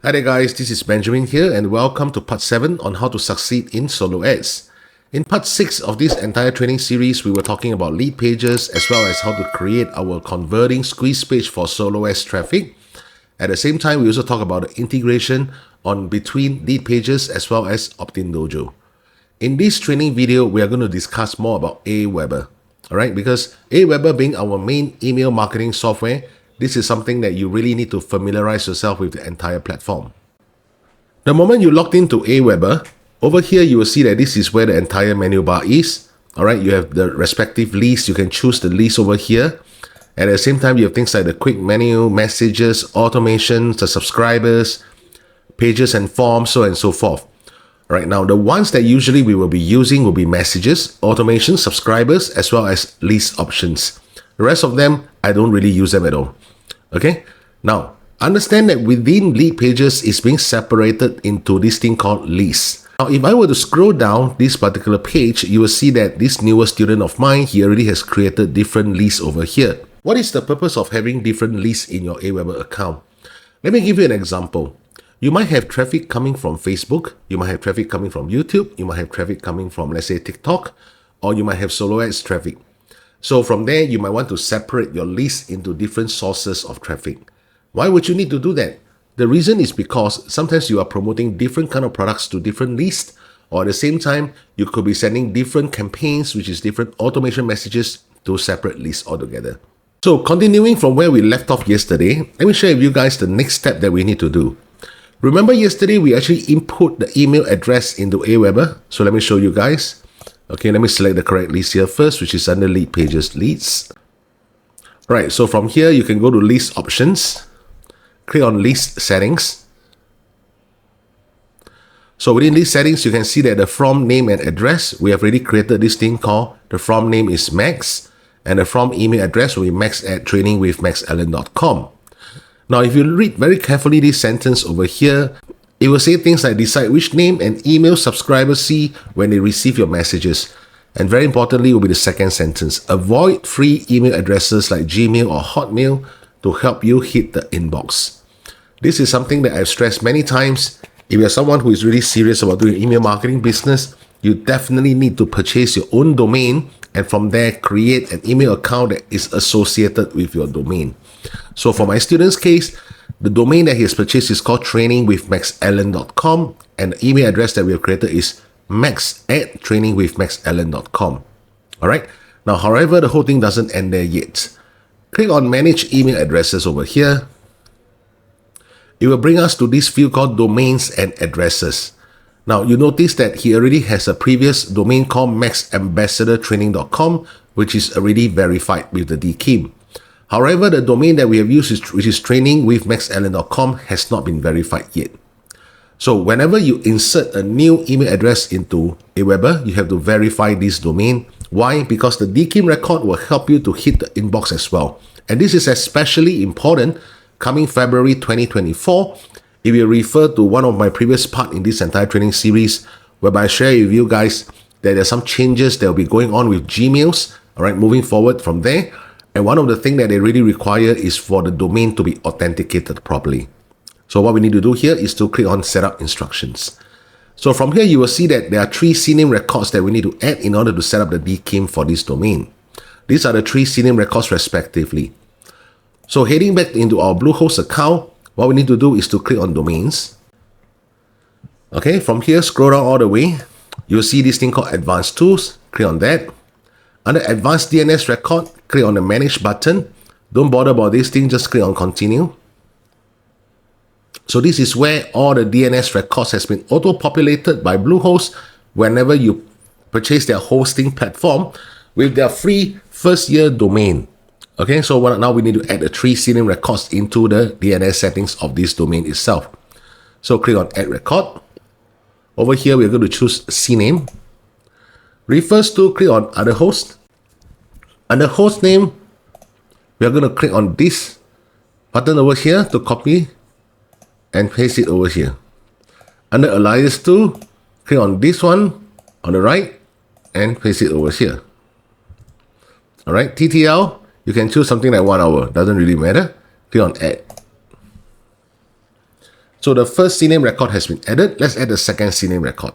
Hi there guys, this is Benjamin here and welcome to part 7 on how to succeed in solo ads. In part 6 of this entire training series, we were talking about Leadpages as well as how to create our converting squeeze page for solo ads traffic. At the same time, we also talk about the integration on between Leadpages as well as Optin Dojo. In this training video, we are going to discuss more about Aweber. Alright, because Aweber being our main email marketing software, this is something that you really need to familiarize yourself with the entire platform. The moment you logged into Aweber, over here you will see that this is where the entire menu bar is. Alright, you have the respective lists. You can choose the list over here. At the same time, you have things like the quick menu, messages, automations, the subscribers, pages and forms, so on and so forth. Right now, the ones that usually we will be using will be messages, automation, subscribers, as well as list options. The rest of them, I don't really use them at all. Okay? Now, understand that within Leadpages is being separated into this thing called lists. Now, if I were to scroll down this particular page, you will see that this newer student of mine, he already has created different lists over here. What is the purpose of having different lists in your Aweber account? Let me give you an example. You might have traffic coming from Facebook, you might have traffic coming from YouTube, you might have traffic coming from, let's say, TikTok, or you might have solo ads traffic. So from there, you might want to separate your list into different sources of traffic. Why would you need to do that? The reason is because sometimes you are promoting different kind of products to different lists, or at the same time, you could be sending different campaigns, which is different automation messages to separate lists altogether. So continuing from where we left off yesterday, let me share with you guys the next step that we need to do. Remember yesterday we actually input the email address into Aweber. So let me show you guys. Okay, let me select the correct list here first, which is under Leadpages Leads. Right, so from here you can go to List Options, click on List Settings. So within List Settings, you can see that the from name and address, we have already created this thing called the from name is Max, and the from email address will be max@trainingwithmaxallen.com. Now, if you read very carefully this sentence over here, it will say things like decide which name and email subscribers see when they receive your messages. And very importantly will be the second sentence. Avoid free email addresses like Gmail or Hotmail to help you hit the inbox. This is something that I've stressed many times. If you're someone who is really serious about doing email marketing business, you definitely need to purchase your own domain and from there create an email account that is associated with your domain. So for my student's case, the domain that he has purchased is called trainingwithmaxallen.com and the email address that we have created is max@trainingwithmaxallen.com. Alright, now however, the whole thing doesn't end there yet. Click on Manage Email Addresses over here. It will bring us to this field called Domains and Addresses. Now you notice that he already has a previous domain called maxambassadortraining.com, which is already verified with the DKIM. However, the domain that we have used, which is trainingwithmaxallen.com, has not been verified yet. So whenever you insert a new email address into Aweber, you have to verify this domain. Why? Because the DKIM record will help you to hit the inbox as well. And this is especially important coming February 2024. If you refer to one of my previous parts in this entire training series, whereby I share with you guys that there are some changes that will be going on with Gmails, alright, moving forward from there. And one of the things that they really require is for the domain to be authenticated properly. So what we need to do here is to click on Setup Instructions. So from here, you will see that there are 3 CNAME records that we need to add in order to set up the DKIM for this domain. These are the 3 CNAME records respectively. So heading back into our Bluehost account, what we need to do is to click on Domains. Okay, from here, scroll down all the way. You'll see this thing called Advanced Tools. Click on that. Under Advanced DNS Record, click on the Manage button. Don't bother about this thing, just click on Continue. So this is where all the DNS records has been auto-populated by Bluehost whenever you purchase their hosting platform with their free first year domain. Okay, so now we need to add the 3 CNAME records into the DNS settings of this domain itself. So click on Add Record. Over here, we're going to choose CNAME. Refers to, click on Other Host. Under Host Name, we are going to click on this button over here to copy and paste it over here. Under Alias Tool, click on this one on the right and paste it over here. Alright, TTL, you can choose something like 1 hour, doesn't really matter. Click on Add. So the first CNAME record has been added. Let's add the second CNAME record.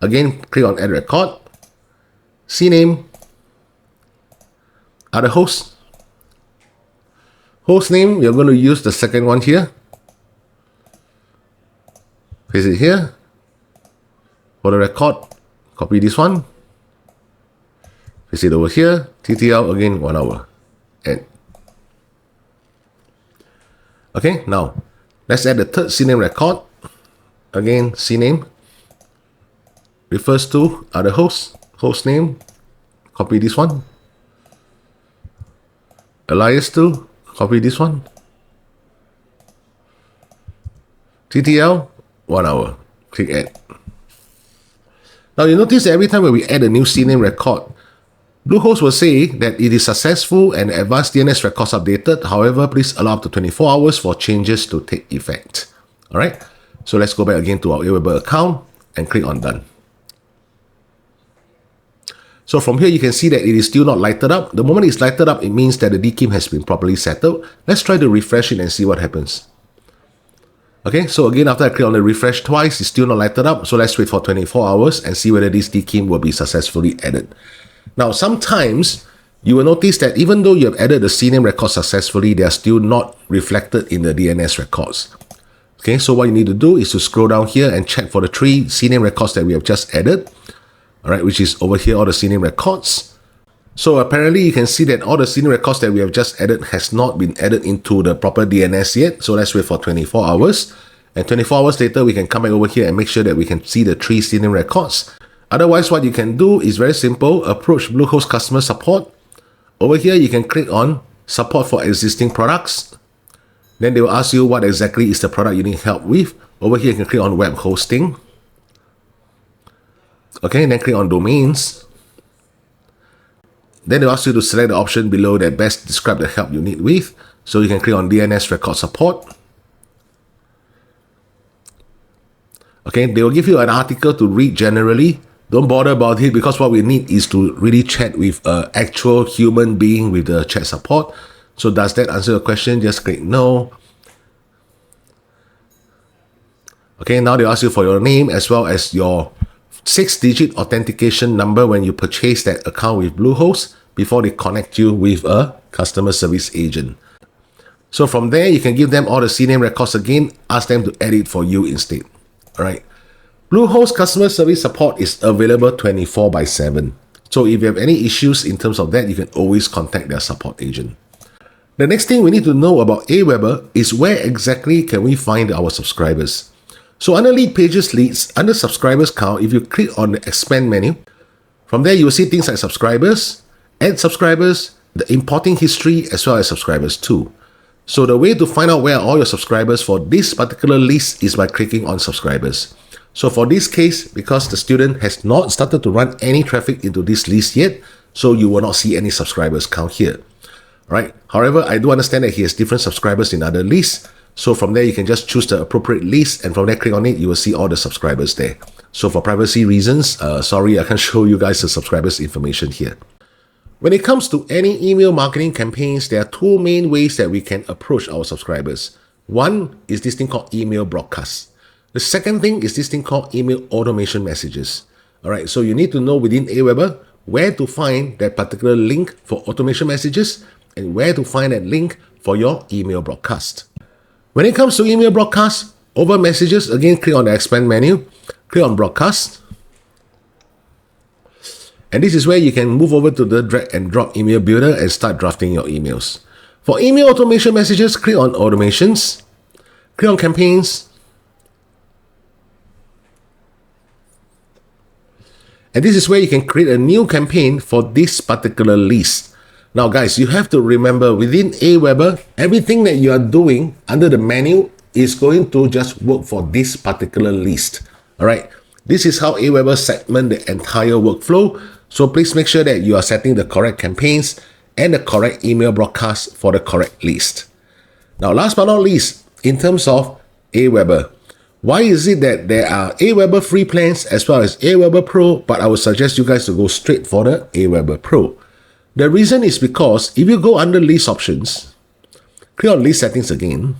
Again, click on add record. CNAME, other host. Host name, you're going to use the second one here. Paste it here. For the record, copy this one. Paste it over here. TTL again, 1 hour. And okay, now let's add the third CNAME record. Again, CNAME refers to other host. Host name, copy this one. Alias to, copy this one. TTL, 1 hour. Click add. Now you notice that every time when we add a new CNAME record, Bluehost will say that it is successful and advanced DNS records updated. However, please allow up to 24 hours for changes to take effect. Alright, so let's go back again to our Aweber account and click on done. So from here, you can see that it is still not lighted up. The moment it's lighted up, it means that the DKIM has been properly settled. Let's try to refresh it and see what happens. Okay, so again, after I click on the refresh twice, it's still not lighted up. So let's wait for 24 hours and see whether this DKIM will be successfully added. Now, sometimes you will notice that even though you have added the CNAME record successfully, they are still not reflected in the DNS records. Okay, so what you need to do is to scroll down here and check for the 3 CNAME records that we have just added. Alright, which is over here, all the CNAME records. So apparently you can see that all the CNAME records that we have just added has not been added into the proper DNS yet. So let's wait for 24 hours. And 24 hours later, we can come back over here and make sure that we can see the 3 CNAME records. Otherwise, what you can do is very simple. Approach Bluehost customer support. Over here, you can click on support for existing products. Then they will ask you what exactly is the product you need help with. Over here, you can click on web hosting. Okay, then click on domains. Then they'll ask you to select the option below that best describe the help you need with. So you can click on DNS record support. Okay, they will give you an article to read generally. Don't bother about it because what we need is to really chat with an actual human being with the chat support. So does that answer your question? Just click no. Okay, now they ask you for your name as well as your 6-digit authentication number when you purchase that account with Bluehost before they connect you with a customer service agent. So from there, you can give them all the CNAME records again, ask them to edit for you instead. Alright. Bluehost customer service support is available 24/7. So if you have any issues in terms of that, you can always contact their support agent. The next thing we need to know about Aweber is where exactly can we find our subscribers. So under Leadpages leads, under subscribers count, if you click on the expand menu, from there you will see things like subscribers, add subscribers, the importing history, as well as subscribers too. So the way to find out where are all your subscribers for this particular list is by clicking on subscribers. So for this case, because the student has not started to run any traffic into this list yet, so you will not see any subscribers count here. Right? However, I do understand that he has different subscribers in other lists. So from there, you can just choose the appropriate list and from there, click on it, you will see all the subscribers there. So for privacy reasons, sorry, I can't show you guys the subscribers information here. When it comes to any email marketing campaigns, there are 2 main ways that we can approach our subscribers. One is this thing called email broadcast. The second thing is this thing called email automation messages. All right, so you need to know within Aweber where to find that particular link for automation messages and where to find that link for your email broadcast. When it comes to email broadcast, over messages, again, click on the expand menu, click on broadcast. And this is where you can move over to the drag and drop email builder and start drafting your emails. For email automation messages, click on automations, click on campaigns. And this is where you can create a new campaign for this particular list. Now guys, you have to remember within Aweber, everything that you are doing under the menu is going to just work for this particular list. All right. This is how Aweber segment the entire workflow. So please make sure that you are setting the correct campaigns and the correct email broadcast for the correct list. Now, last but not least, in terms of Aweber, why is it that there are Aweber free plans as well as Aweber Pro, but I would suggest you guys to go straight for the Aweber Pro? The reason is because if you go under list options, click on list settings again,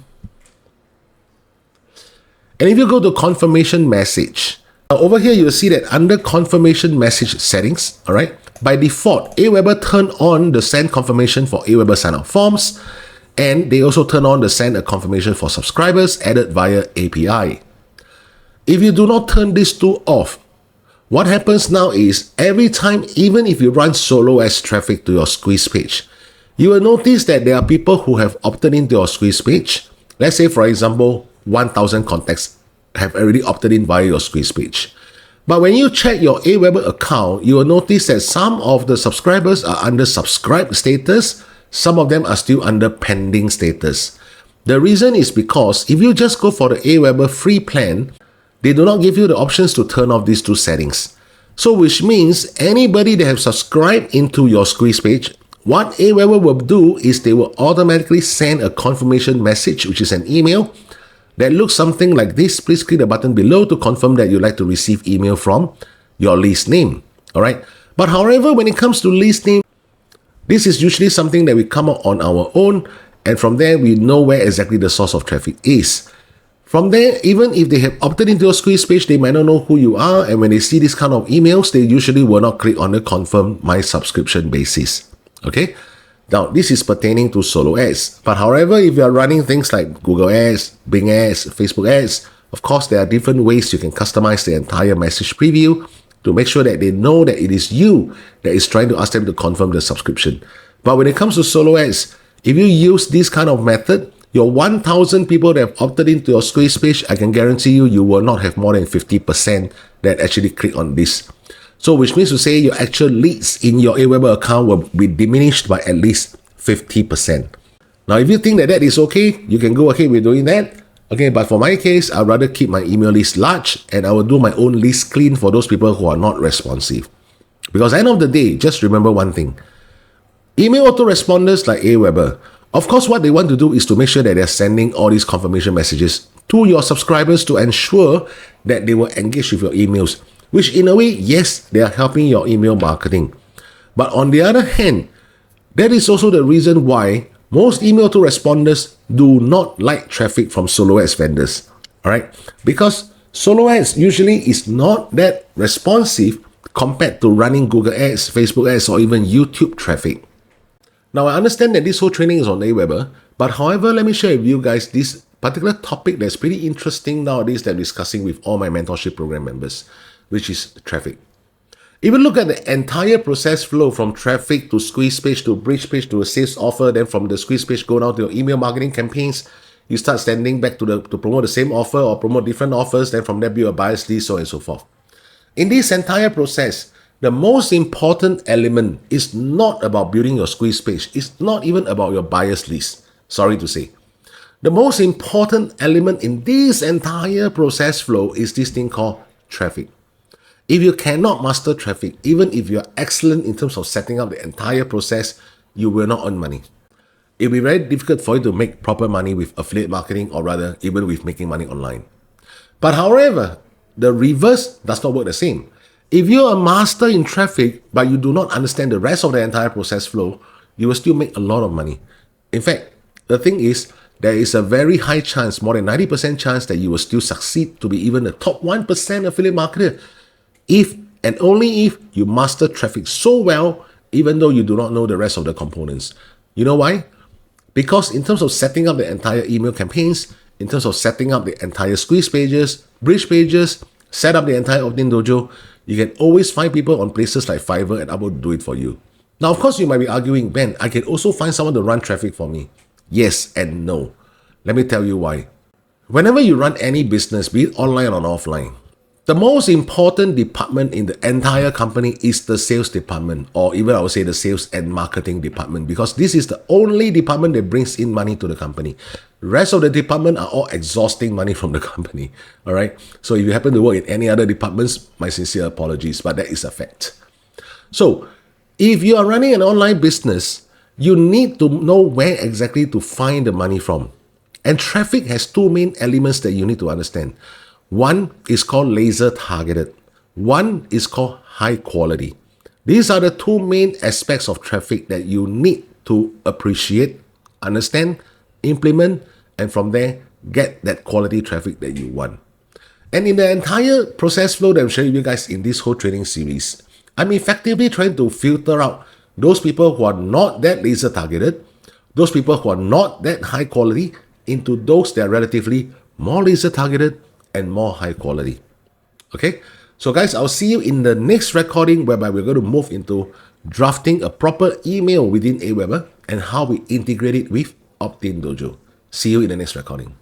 And if you go to confirmation message, over here you'll see that under confirmation message settings, all right, by default, Aweber turn on the send confirmation for Aweber sign up forms, and they also turn on the send a confirmation for subscribers added via API. If you do not turn these two off, what happens now is every time, even if you run solo as traffic to your squeeze page, you will notice that there are people who have opted into your squeeze page. Let's say, for example, 1,000 contacts have already opted in via your squeeze page. But when you check your Aweber account, you will notice that some of the subscribers are under subscribed status, some of them are still under pending status. The reason is because if you just go for the Aweber free plan, they do not give you the options to turn off these two settings. So which means anybody that have subscribed into your squeeze page, what Aweber will do is they will automatically send a confirmation message, which is an email that looks something like this. Please click the button below to confirm that you'd like to receive email from your list name. All right. But however, when it comes to list name, this is usually something that we come up on our own, and from there we know where exactly the source of traffic is. From there, even if they have opted into a squeeze page, they might not know who you are, and when they see this kind of emails, they usually will not click on the confirm my subscription basis. Okay? Now, this is pertaining to solo ads. But however, if you are running things like Google ads, Bing ads, Facebook ads, of course, there are different ways you can customize the entire message preview to make sure that they know that it is you that is trying to ask them to confirm the subscription. But when it comes to solo ads, if you use this kind of method, your 1,000 people that have opted into your squeeze page, I can guarantee you, you will not have more than 50% that actually click on this. So which means to say your actual leads in your Aweber account will be diminished by at least 50%. Now, if you think that that is okay, you can go ahead with doing that. Okay, but for my case, I'd rather keep my email list large, and I will do my own list clean for those people who are not responsive. Because at the end of the day, just remember one thing. Email autoresponders like Aweber, of course, what they want to do is to make sure that they're sending all these confirmation messages to your subscribers to ensure that they will engage with your emails, which in a way, yes, they are helping your email marketing. But on the other hand, that is also the reason why most email autoresponders do not like traffic from solo ads vendors. All right? Because solo ads usually is not that responsive compared to running Google ads, Facebook ads, or even YouTube traffic. Now, I understand that this whole training is on Aweber, but however, let me share with you guys this particular topic that's pretty interesting nowadays that I'm discussing with all my mentorship program members, which is traffic. If you look at the entire process flow from traffic to squeeze page to bridge page to a sales offer, then from the squeeze page go down to your email marketing campaigns, you start sending back to promote the same offer or promote different offers, then from there build a buyer's list, so on and so forth. In this entire process, the most important element is not about building your squeeze page. It's not even about your buyer's list. Sorry to say. The most important element in this entire process flow is this thing called traffic. If you cannot master traffic, even if you are excellent in terms of setting up the entire process, you will not earn money. It will be very difficult for you to make proper money with affiliate marketing, or rather, even with making money online. But however, the reverse does not work the same. If you're a master in traffic, but you do not understand the rest of the entire process flow, you will still make a lot of money. In fact, the thing is, there is a very high chance, more than 90% chance, that you will still succeed to be even the top 1% affiliate marketer if and only if you master traffic so well, even though you do not know the rest of the components. You know why? Because in terms of setting up the entire email campaigns, in terms of setting up the entire squeeze pages, bridge pages, set up the entire Optin Dojo, you can always find people on places like Fiverr and Aweber to do it for you. Now, of course, you might be arguing, Ben, I can also find someone to run traffic for me. Yes and no. Let me tell you why. Whenever you run any business, be it online or offline, the most important department in the entire company is the sales department, or even I would say the sales and marketing department, because this is the only department that brings in money to the company. Rest of the department are all exhausting money from the company. All right. So if you happen to work in any other departments, my sincere apologies, but that is a fact. So if you are running an online business, you need to know where exactly to find the money from. And traffic has two main elements that you need to understand. One is called laser targeted. One is called high quality. These are the two main aspects of traffic that you need to appreciate, understand, implement, and from there, get that quality traffic that you want. And in the entire process flow that I'm sharing with you guys in this whole training series, I'm effectively trying to filter out those people who are not that laser targeted, those people who are not that high quality, into those that are relatively more laser targeted and more high quality. Okay, so guys, I'll see you in the next recording whereby we're going to move into drafting a proper email within Aweber and how we integrate it with Optin Dojo. See you in the next recording.